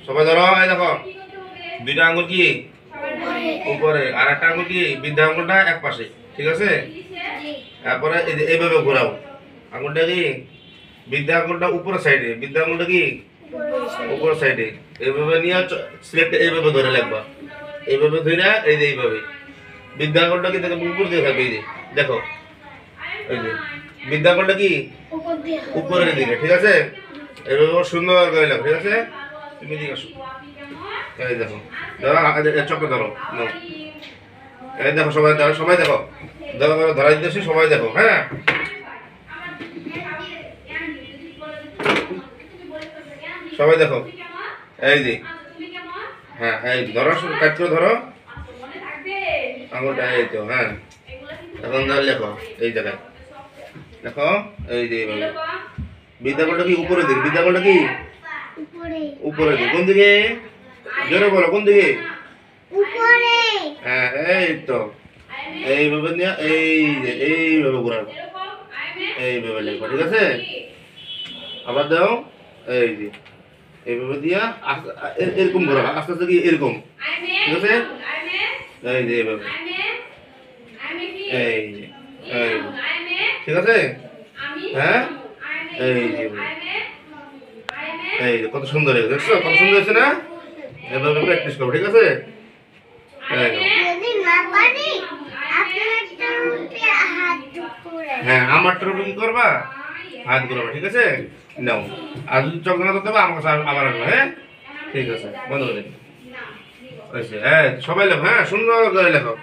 সবাই ধরো, এই দেখো দুইটা আঙ্গুল কি উপরে, আর একটা আঙ্গুল কি বৃদ্ধা আঙ্গুলটা এক পাশে, ঠিক আছে? তারপরে এইভাবে ঘোরাও আঙ্গুলটা কি বৃদ্ধা আঙ্গুলটা উপরের সাইডে, বৃদ্ধা আঙ্গুলটা কি উপরের সাইডে, এইভাবে নিয়ে সিলেক্ট এইভাবে ধরে রাখবা, এইভাবে ধরে এই যে এইভাবে বৃদ্ধা আঙ্গুলটা কি দেখো উপর দিয়ে থাকবে, এই যে দেখো এই যে বৃদ্ধা আঙ্গুলটা কি উপরের দিকে, ঠিক আছে? এইভাবে সুন্দর করে লাগবে, ঠিক আছে? তুমি দিকে আসো, এই দেখো ধরো চক্র ধরো, এই দেখো সবাই ধরো, সবাই দেখো ধরা দিতেছি, সবাই দেখো, হ্যাঁ সবাই দেখো, এই যে হ্যাঁ এই ধরো কাজ করে ধরো আঙুলটা, এই তো হ্যাঁ এখন লেখো এই জায়গায় দেখো, এই যে এইভাবে বিদ্যাকলটা কি উপরে দিকে, বিদ্যাকলটা কি উপরে দিকে, কোন দিকে জোরে বলো, কোন দিকে? হ্যাঁ এই তো এইভাবে নিয়ে এই যে এইভাবে ঘোরাবো, এইভাবে লেখো, ঠিক আছে? আবার দাও, এই যে এইভাবে দিয়া এরকম ঘোরাবো, আস্তে আস্তে কি এরকম, ঠিক আছে? এই যে এইভাবে, এই যে এই ঠিক আছে? হ্যাঁ এই যে এই কত সুন্দর হয়েছে, দেখছো কত সুন্দর হয়েছে না? এভাবে প্র্যাকটিস করো, ঠিক আছে? হ্যাঁ আমারটার উপরে কি করবা, হাত ঘুরাবা, ঠিক আছে? নাও আর যদি চক্র না করতে হবে আমার কাছে আবার আসবে, হ্যাঁ ঠিক আছে, বন্ধ করে দিন। হ্যাঁ সবাই লেখো, হ্যাঁ সুন্দর করে লেখো।